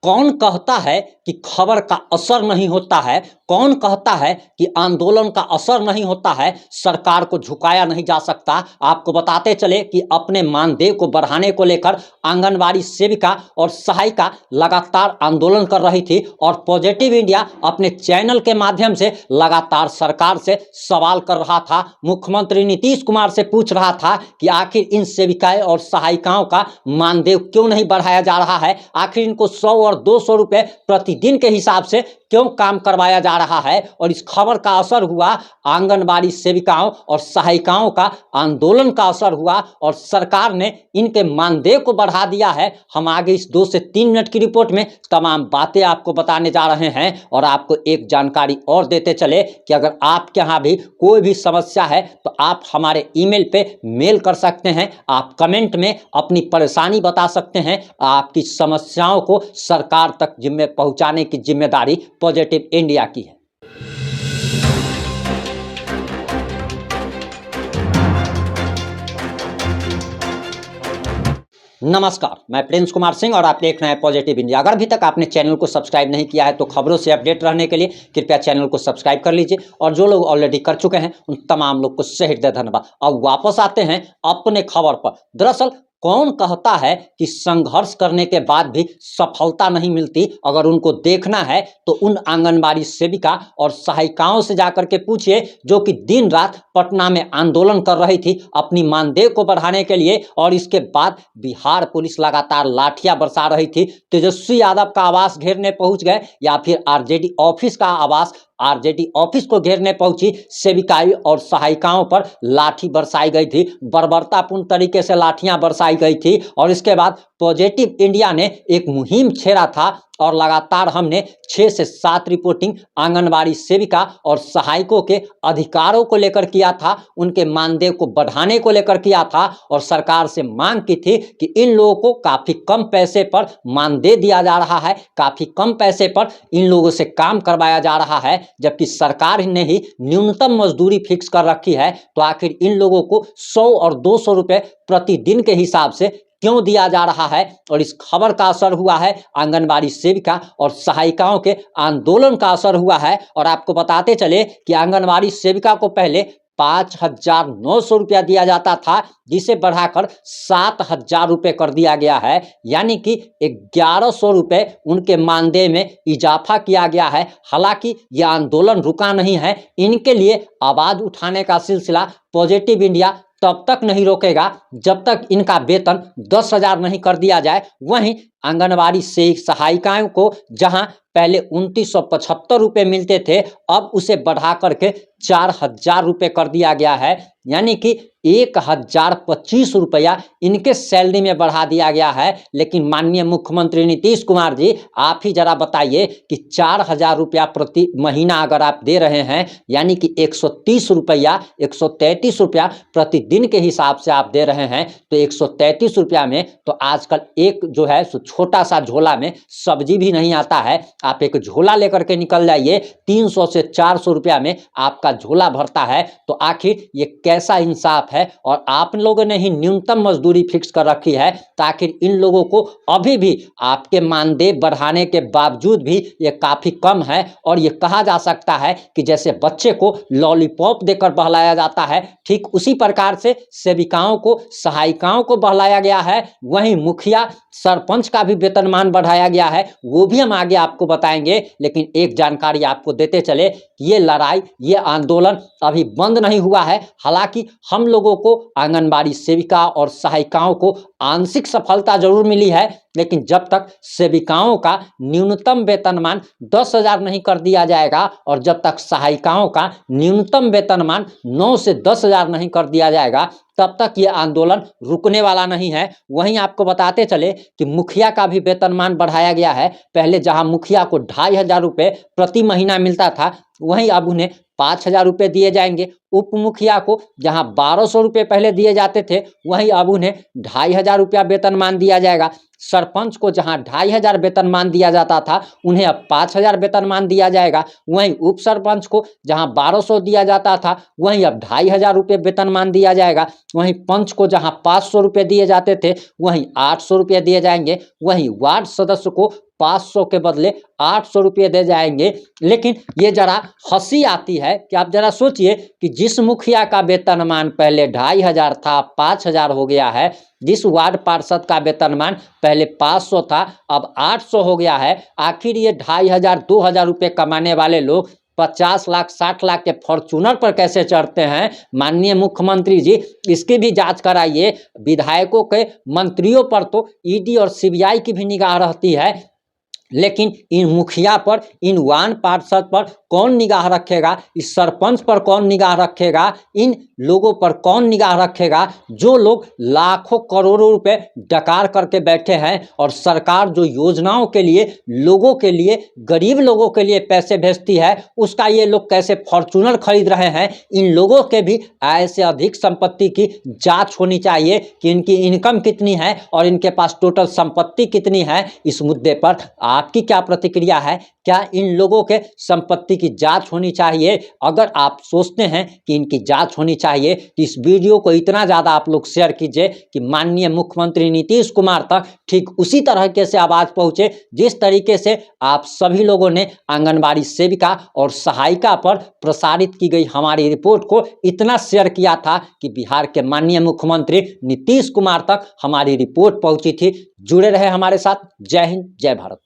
कौन कहता है कि खबर का असर नहीं होता है? कौन कहता है कि आंदोलन का असर नहीं होता है? सरकार को झुकाया नहीं जा सकता। आपको बताते चले कि अपने मानदेय को बढ़ाने को लेकर आंगनबाड़ी सेविका और सहायिका लगातार आंदोलन कर रही थी और पॉजिटिव इंडिया अपने चैनल के माध्यम से लगातार सरकार से सवाल कर रहा था। मुख्यमंत्री नीतीश कुमार से पूछ रहा था कि आखिर इन सेविकाएं और सहायिकाओं का मानदेय क्यों नहीं बढ़ाया जा रहा है? आखिर इनको 100 और 200 रुपए प्रतिदिन के हिसाब से क्यों काम करवाया जा रहा है? और इस खबर का असर हुआ आंगनबाड़ी सेविकाओं और सहायिकाओं का आंदोलन का असर हुआ और सरकार ने इनके मानदेय को बढ़ा दिया है। हम आगे इस 2 से 3 मिनट की रिपोर्ट में तमाम बातें आपको बताने जा रहे हैं और आपको एक जानकारी और देते चले कि अगर आपके यहाँ भी कोई भी समस्या है तो आप हमारे ईमेल पे मेल कर सकते हैं। आप कमेंट में अपनी परेशानी बता सकते हैं। आपकी समस्याओं को सरकार तक पहुंचाने की जिम्मेदारी पॉजिटिव इंडिया की है। नमस्कार, मैं प्रिंस कुमार सिंह और आप देख रहे हैं पॉजिटिव इंडिया। अगर अभी तक आपने चैनल को सब्सक्राइब नहीं किया है तो खबरों से अपडेट रहने के लिए कृपया चैनल को सब्सक्राइब कर लीजिए और जो लोग ऑलरेडी कर चुके हैं उन तमाम लोग को हृदय धन्यवाद। अब वापस आते हैं अपने खबर पर। दरअसल कौन कहता है कि संघर्ष करने के बाद भी सफलता नहीं मिलती? अगर उनको देखना है तो उन आंगनबाड़ी सेविका और सहायिकाओं से जाकर के पूछिए जो कि दिन रात पटना में आंदोलन कर रही थी अपनी मानदेय को बढ़ाने के लिए। और इसके बाद बिहार पुलिस लगातार लाठियां बरसा रही थी। तेजस्वी यादव का आवास घेरने पहुंच गए या फिर आरजेडी ऑफिस का आरजेडी ऑफिस को घेरने पहुंची सेविकाएं और सहायिकाओं पर लाठी बरसाई गई थी। बर्बरतापूर्ण तरीके से लाठियां बरसाई गई थी और इसके बाद पॉजिटिव इंडिया ने एक मुहिम छेड़ा था और लगातार हमने 6 से 7 रिपोर्टिंग आंगनबाड़ी सेविका और सहायकों के अधिकारों को लेकर किया था, उनके मानदेय को बढ़ाने को लेकर किया था और सरकार से मांग की थी कि इन लोगों को काफ़ी कम पैसे पर मानदेय दिया जा रहा है, काफ़ी कम पैसे पर इन लोगों से काम करवाया जा रहा है, जबकि सरकार ने ही न्यूनतम मजदूरी फिक्स कर रखी है। तो आखिर इन लोगों को 100 और 200 रुपये प्रतिदिन के हिसाब से क्यों दिया जा रहा है? और इस खबर का असर हुआ है आंगनबाड़ी सेविका और सहायिकाओं के आंदोलन का असर हुआ है। और आपको बताते चले कि आंगनबाड़ी सेविका को पहले 5,900 रुपया दिया जाता था, जिसे बढ़ाकर 7,000 रुपये कर दिया गया है, यानी कि 1,100 रुपये उनके मानदेय में इजाफा किया गया है। हालांकि यह आंदोलन रुका नहीं है, इनके लिए आवाज उठाने का सिलसिला पॉजिटिव इंडिया तब तक नहीं रोकेगा जब तक इनका वेतन 10,000 नहीं कर दिया जाए। वहीं आंगनबाड़ी से सहायिकाओं को जहां पहले 2,975 रुपये मिलते थे, अब उसे बढ़ा करके 4,000 रुपये कर दिया गया है, यानी कि 1,025 रुपया इनके सैलरी में बढ़ा दिया गया है। लेकिन माननीय मुख्यमंत्री नीतीश कुमार जी, आप ही जरा बताइए कि 4,000 रुपया प्रति महीना अगर आप दे रहे हैं, यानी कि 130 रुपया 133 रुपया प्रतिदिन के हिसाब से आप दे रहे हैं, तो 133 रुपया में तो आजकल एक जो है छोटा सा झोला में सब्जी भी नहीं आता है। आप एक झोला लेकर के निकल जाइए, 300 से 400 रुपया में आपका झोला भरता है। तो आखिर ये कैसा इंसाफ है? और आप लोगों ने ही न्यूनतम मजदूरी फिक्स कर रखी है, तो आखिर इन लोगों को अभी भी आपके मानदेय बढ़ाने के बावजूद भी ये काफ़ी कम है। और ये कहा जा सकता है कि जैसे बच्चे को लॉलीपॉप देकर बहलाया जाता है, ठीक उसी प्रकार से सेविकाओं को सहायिकाओं को बहलाया गया है। वहीं मुखिया सरपंच का भी वेतनमान बढ़ाया गया है, वो भी हम आगे आपको बताएंगे। लेकिन एक जानकारी आपको देते चले कि ये लड़ाई, ये आंदोलन अभी बंद नहीं हुआ है। हालांकि हम लोगों को आंगनबाड़ी सेविका और सहायिकाओं को आंशिक सफलता जरूर मिली है, लेकिन जब तक सेविकाओं का न्यूनतम वेतनमान 10,000 नहीं कर दिया जाएगा और जब तक सहायिकाओं का न्यूनतम वेतनमान 9 से 10,000 नहीं कर दिया जाएगा, तब तक ये आंदोलन रुकने वाला नहीं है। वहीं आपको बताते चले कि मुखिया का भी वेतनमान बढ़ाया गया है। पहले जहां मुखिया को 2,500 रुपये प्रति महीना मिलता था, वहीं अब उन्हें 5,000 रुपये दिए जाएंगे। उप मुखिया को जहां 1,200 रुपये पहले दिए जाते थे, वहीं अब उन्हें 2,500 रुपया वेतनमान दिया जाएगा। सरपंच को जहां 2,500 वेतनमान दिया जाता था, उन्हें अब 5,000 वेतनमान दिया जाएगा। वहीं उप सरपंच को जहां 1,200 दिया जाता था, वहीं अब 2,500 रुपये वेतनमान दिया जाएगा। वहीं पंच को जहां 500 रुपये दिए जाते थे, वहीं 800 रुपये दिए जाएंगे। वहीं वार्ड सदस्य को 500 के बदले 800 रुपये दे जाएंगे। लेकिन ये जरा हंसी आती है कि आप जरा सोचिए कि जिस मुखिया का वेतनमान पहले 2500 था, 5000 हो गया है, जिस वार्ड पार्षद का वेतनमान पहले 500 था अब 800 हो गया है, आखिर ये 2500 2000 रुपये कमाने वाले लोग 50 लाख 60 लाख के फॉर्चूनर पर कैसे चढ़ते हैं? माननीय मुख्यमंत्री जी, इसकी भी जांच कराइए। विधायकों के, मंत्रियों पर तो ईडी और सीबीआई की भी निगाह रहती है, लेकिन इन मुखिया पर, इन वार्ड पार्षद पर कौन निगाह रखेगा? इस सरपंच पर कौन निगाह रखेगा? इन लोगों पर कौन निगाह रखेगा जो लोग लाखों करोड़ों रुपए डकार करके बैठे हैं और सरकार जो योजनाओं के लिए, लोगों के लिए, गरीब लोगों के लिए पैसे भेजती है, उसका ये लोग कैसे फॉर्चूनर खरीद रहे हैं? इन लोगों के भी आय से अधिक संपत्ति की जांच होनी चाहिए कि इनकी इनकम कितनी है और इनके पास टोटल संपत्ति कितनी है। इस मुद्दे पर आपकी क्या प्रतिक्रिया है? क्या इन लोगों के संपत्ति की जांच होनी चाहिए? अगर आप सोचते हैं कि इनकी जांच होनी चाहिए तो इस वीडियो को इतना ज़्यादा आप लोग शेयर कीजिए कि माननीय मुख्यमंत्री नीतीश कुमार तक ठीक उसी तरीके से आवाज़ पहुंचे जिस तरीके से आप सभी लोगों ने आंगनबाड़ी सेविका और सहायिका पर प्रसारित की गई हमारी रिपोर्ट को इतना शेयर किया था कि बिहार के माननीय मुख्यमंत्री नीतीश कुमार तक हमारी रिपोर्ट पहुंची थी। जुड़े रहे हमारे साथ। जय हिंद, जय भारत।